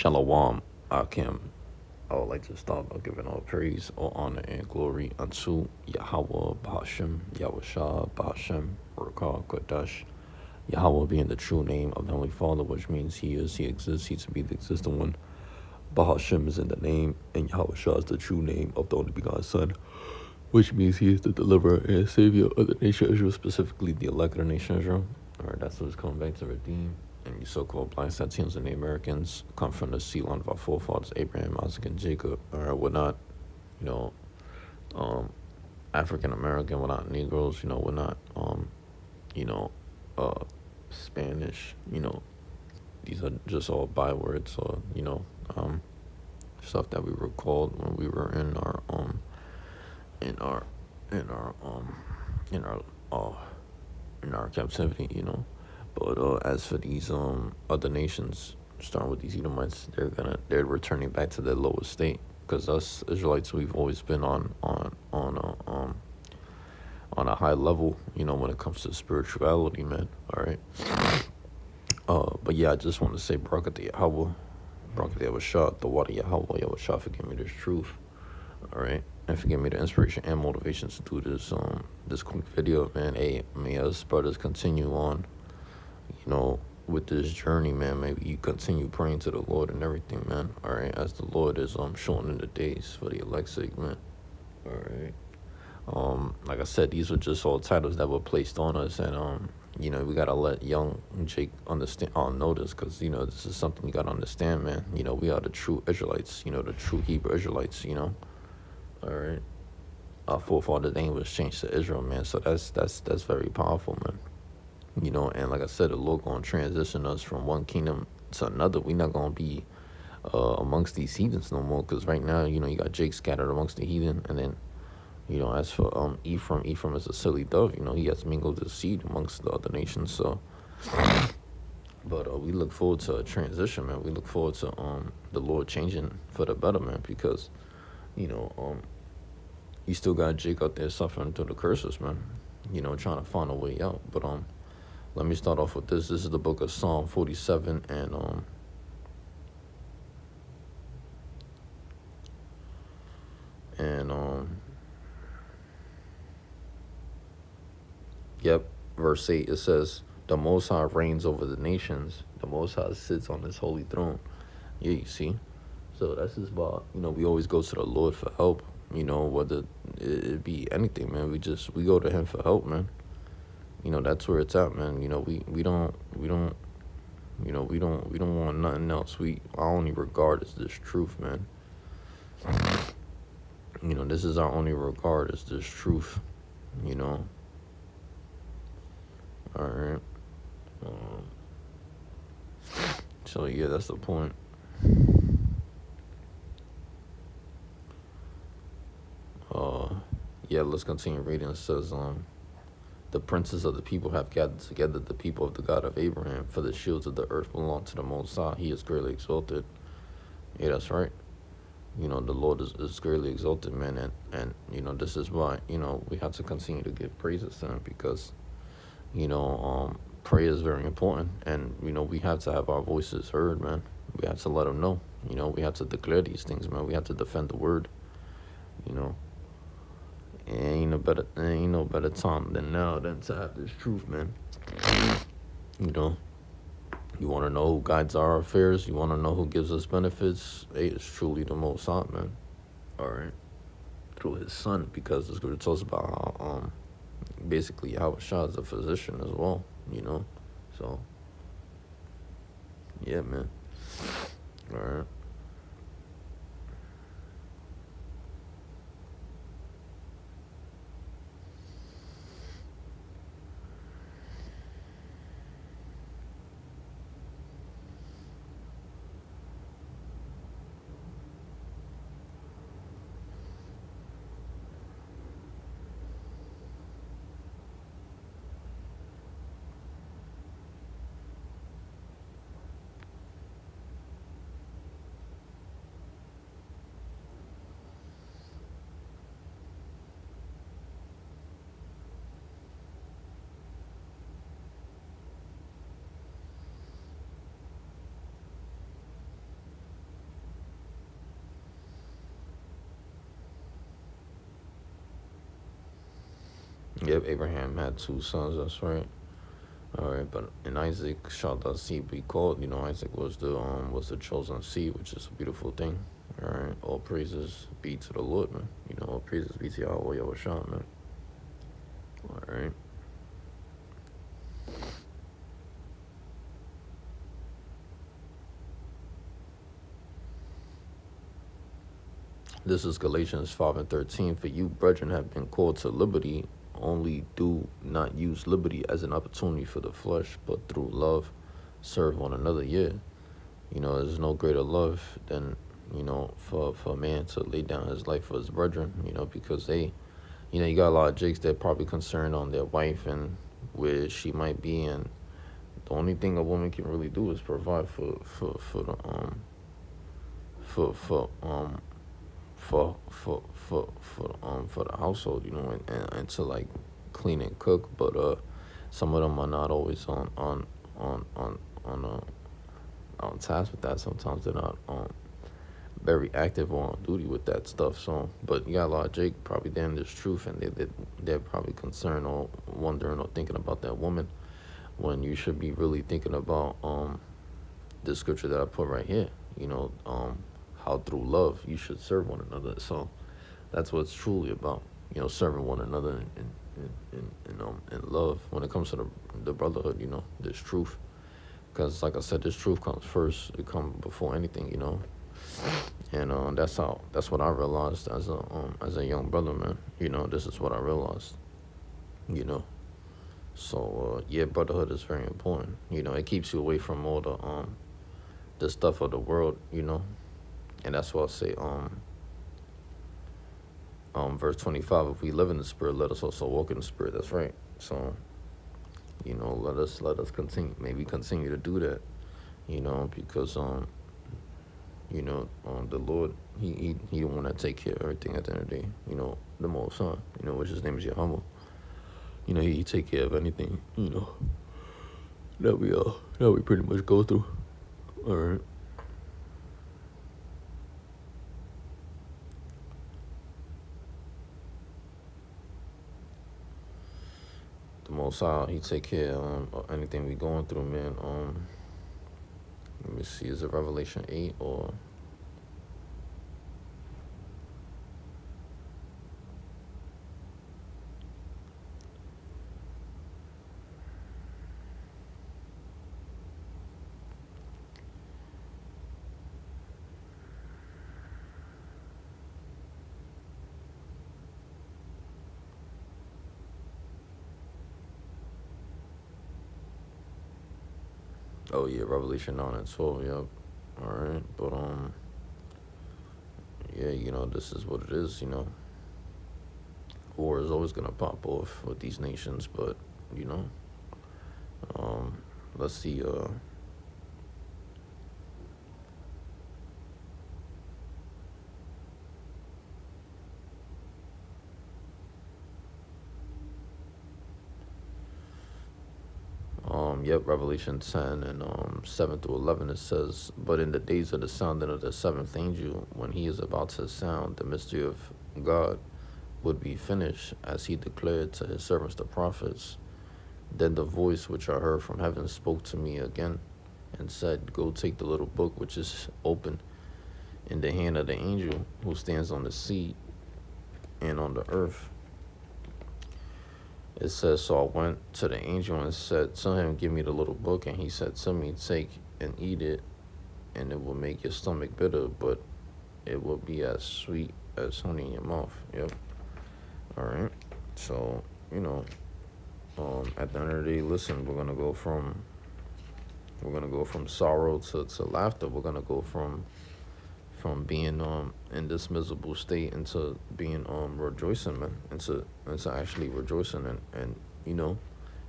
Shalom, Akim. I would like to start by giving all praise, all honor, and glory unto Yahweh, Bahashem, Yahushua, Bahashem, Rakah, Kodash. Yahweh being the true name of the Heavenly Father, which means He is, He exists, He to be the existing one. Bahashem is in the name, and Yahushua is the true name of the only begotten Son, which means He is the deliverer and savior of the nation of Israel, specifically the elect of the nation of Israel. All right, that's what it's coming back to redeem. And you so-called blind Sateans and the Americans come from the seed line of our forefathers, Abraham, Isaac, and Jacob. We're not, you know, African American. We're not Negroes. We're not, you know, uh, Spanish. These are just all bywords or stuff that we were called when we were in our in our in our in our uh in our captivity. But as for these other nations, starting with these Edomites, they're returning back to their lowest state. Because us Israelites, we've always been on a high level, when it comes to spirituality, man. All right. But yeah, I just want to say, Barak Yahweh, Barak Yahweh, the water Yahweh, Yahweh, forgive me this truth. All right. And forgive me the inspiration and motivation to do this quick video, man. Hey, may us brothers continue on, with this journey, man. Maybe you continue praying to the Lord and everything, man. All right, as the Lord is showing in the days for the elect sake, man. All right. Like I said, these were just all titles that were placed on us, and we gotta let young Jake understand, notice, because this is something you gotta understand, man. We are the true Israelites, the true Hebrew Israelites, All right. Our forefathers' name was changed to Israel, man. So that's very powerful, man. And like I said, the Lord gonna transition us from one kingdom to another. We not gonna be amongst these heathens no more, because right now, you got Jake scattered amongst the heathen, and then, as for Ephraim is a silly dove. He has mingled his seed amongst the other nations. So, but we look forward to a transition, man. We look forward to the Lord changing for the better, man, because you still got Jake out there suffering through the curses, man. Trying to find a way out, but let me start off with this. This is the book of Psalm 47, yep, verse 8. It says, "The Most High reigns over the nations. The Most High sits on His holy throne." Yeah, you see. So that's just about, we always go to the Lord for help. Whether it be anything, man. We go to Him for help, man. That's where it's at, man. We don't want nothing else. Our only regard is this truth, man. This is our only regard is this truth. All right. So yeah, that's the point. Yeah, let's continue reading. It says, "The princes of the people have gathered together, the people of the God of Abraham, for the shields of the earth belong to the Most High. He is greatly exalted." Yeah, that's right. The Lord is greatly exalted, man, and this is why, we have to continue to give praises to Him, because, prayer is very important, and, we have to have our voices heard, man. We have to let Him know, we have to declare these things, man. We have to defend the word, and ain't no better time than now than to have this truth, man. You want to know who guides our affairs? You want to know who gives us benefits? Hey, it's truly the Most High, man. All right. Through His Son, because the scripture tells about how, basically, Yahushua is a physician as well, So, yeah, man. All right. Yep, Abraham had two sons. That's right. All right, but in Isaac shall thy seed be called. You know, Isaac was the chosen seed, which is a beautiful thing. All right, all praises be to the Lord, man. You know, all praises be to Yahweh Yahushua, man. All right. This is Galatians 5:13. For you, brethren, have been called to liberty. Only do not use liberty as an opportunity for the flesh, but through love, serve one another. Yeah, you know, there's no greater love than, you know, for a man to lay down his life for his brethren. You know, because you know, you got a lot of jakes that probably concerned on their wife and where she might be, and the only thing a woman can really do is provide for the for for the household, you know, and to like clean and cook. But some of them are not always on on on task with that. Sometimes they're not very active or on duty with that stuff. So, but you got a lot of Jake probably damn this truth, and they're probably concerned or wondering or thinking about that woman when you should be really thinking about the scripture that I put right here. You know, how through love you should serve one another. So that's what it's truly about. You know, serving one another in love. When it comes to the brotherhood, you know, this truth. Because like I said, this truth comes first. It comes before anything, you know. And that's what I realized as a young brother, man. You know, this is what I realized. You know. So yeah, brotherhood is very important. You know, it keeps you away from all the stuff of the world, you know. And that's why I say verse 25, if we live in the spirit, let us also walk in the spirit. That's right. So, you know, let us continue to do that, you know, because you know, the Lord, he the one that take care of everything at the end of the day, you know, the Most High, you know, which his name is Yahweh. You know, he take care of anything, you know, that we pretty much go through. All right. The Most High, he take care of anything we going through, man. Let me see, is it Revelation 8 or? Oh yeah, Revelation 9 and 12. Yep. All right, but yeah, you know, this is what it is. You know, war is always gonna pop off with these nations, but you know, um, let's see. Yep, Revelation 10 and 7 through 11. It says, "But in the days of the sounding of the seventh angel, when he is about to sound, the mystery of God would be finished, as he declared to his servants the prophets. Then the voice which I heard from heaven spoke to me again, and said, Go take the little book which is open in the hand of the angel who stands on the sea and on the earth." It says, "So I went to the angel and said to him, Give me the little book. And he said to me, Take and eat it, and it will make your stomach bitter, but it will be as sweet as honey in your mouth." Yep. All right. So, you know, at the end of the day, listen, we're gonna go from sorrow to laughter. We're gonna go from being in this miserable state into being rejoicing, man, into actually rejoicing and you know,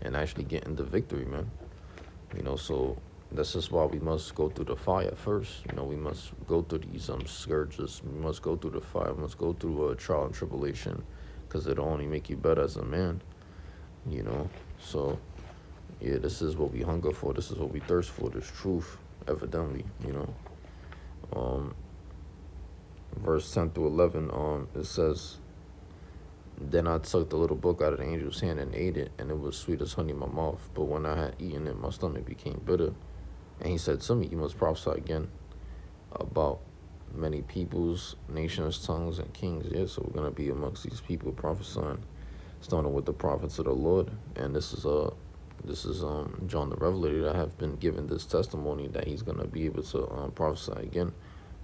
and actually getting the victory, man. You know, so this is why we must go through the fire first. You know, we must go through these scourges. We must go through the fire. We must go through a trial and tribulation, because it'll only make you better as a man. You know, so yeah, this is what we hunger for. This is what we thirst for. This truth, evidently. You know, verse 10 through 11. It says, Then I took the little book out of the angel's hand and ate it, and it was sweet as honey in my mouth. But when I had eaten it, my stomach became bitter. And he said to me, "You must prophesy again about many peoples, nations, tongues, and kings." Yeah, so we're gonna be amongst these people prophesying, starting with the prophets of the Lord. And this is John the Revelator that have been given this testimony that he's gonna be able to prophesy again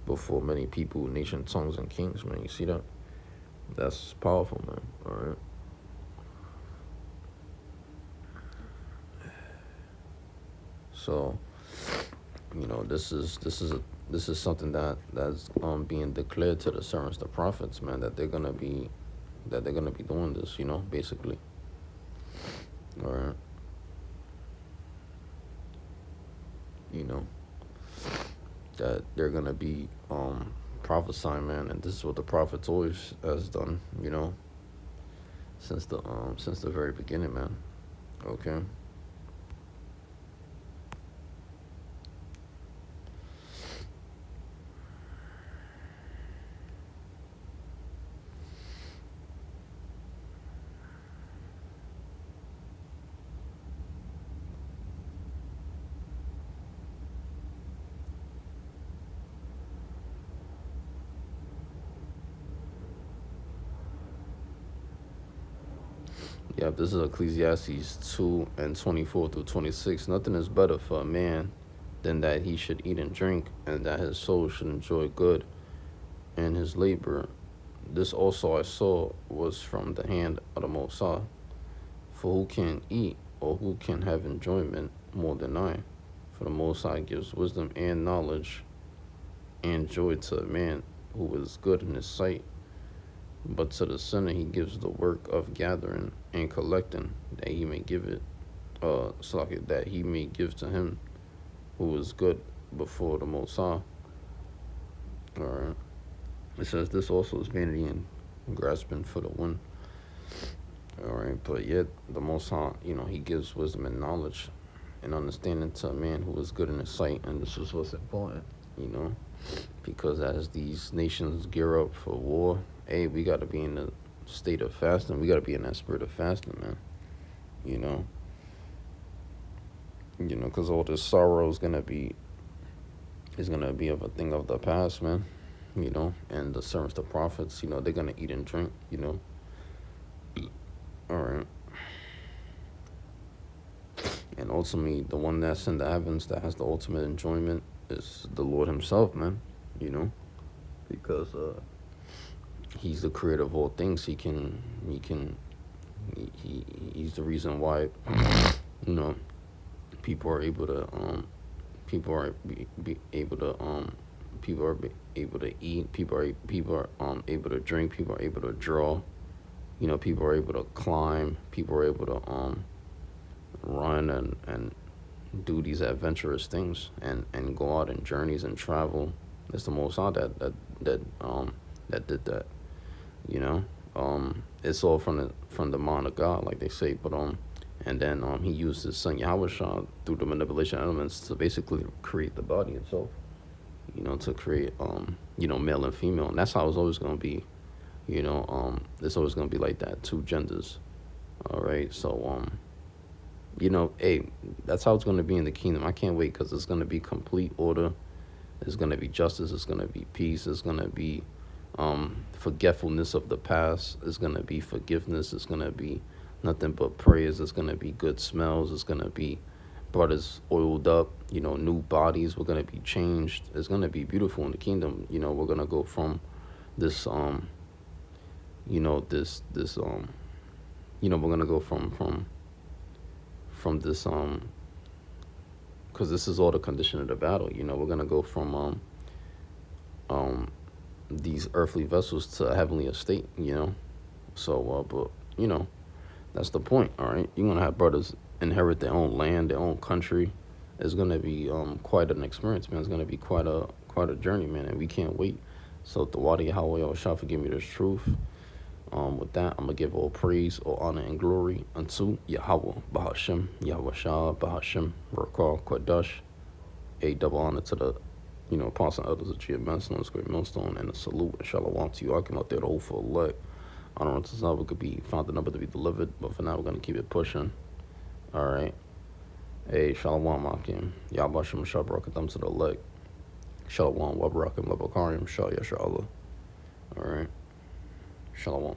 before many people, nation, tongues, and kings. Man, you see that? That's powerful, man. All right. So, this is something that's being declared to the servants, the prophets, man, that they're gonna be doing this, basically. All right. You know that they're gonna be prophesying, man, and this is what the prophets always has done, since the very beginning, man. Okay. Yeah, this is Ecclesiastes 2 and 24 through 26. Nothing is better for a man than that he should eat and drink, and that his soul should enjoy good in his labor. This also I saw was from the hand of the Most High. For who can eat, or who can have enjoyment more than I? For the Most High gives wisdom and knowledge and joy to a man who is good in his sight. But to the sinner he gives the work of gathering and collecting, that he may give it, that he may give to him who is good before the Most High. All right. It says this also is vanity and grasping for the wind. All right, but yet the Most High, he gives wisdom and knowledge and understanding to a man who is good in his sight, and this is what's important, because as these nations gear up for war, hey, we got to be in the state of fasting. We got to be in that spirit of fasting, man. Because all this sorrow is gonna be of a thing of the past, man. And the servants, the prophets, they're gonna eat and drink. All right. And ultimately, the one that's in the heavens that has the ultimate enjoyment is the Lord Himself, man. Because He's the creator of all things. He's the reason why people are able to eat. People are able to drink. People are able to draw. People are able to climb. People are able to run and do these adventurous things and go out in journeys and travel. It's the Most High that did that. It's all from the mind of God, like they say. But and then He used His Son Yahushua through the manipulation elements to basically create the body itself. To create male and female, and that's how it's always gonna be. It's always gonna be like that, two genders. All right, so hey, that's how it's gonna be in the kingdom. I can't wait, because it's gonna be complete order. It's gonna be justice. It's gonna be peace. It's gonna be forgetfulness of the past. It's gonna be forgiveness. It's gonna be nothing but prayers. It's gonna be good smells. It's gonna be brothers oiled up. New bodies. We're gonna be changed. It's gonna be beautiful in the kingdom. We're gonna go from this we're gonna go from this because this is all the condition of the battle. We're gonna go from these earthly vessels to a heavenly estate. So but that's the point. All right, you're gonna have brothers inherit their own land, their own country. It's gonna be quite an experience, man. It's gonna be quite a journey, man, and we can't wait. So the Wadi Yahweh shall forgive me this truth. With that, I'm gonna give all praise, all honor, and glory unto Yahweh Bahashem, Yahweh Shah Bahashem, Rakal Quadash. A double honor to the apostle elders of GMS, known as Great Millstone, and a salute and shalom to you. I came out there the whole full elect. I don't know if this number found the number to be delivered, but for now we're gonna keep it pushing. All right. Hey, Shalom Makim. Yabashim Shabrakatam to the leg. Shalom Wabarakam Labakarim Shal Yasha Allah. All right. Shalom.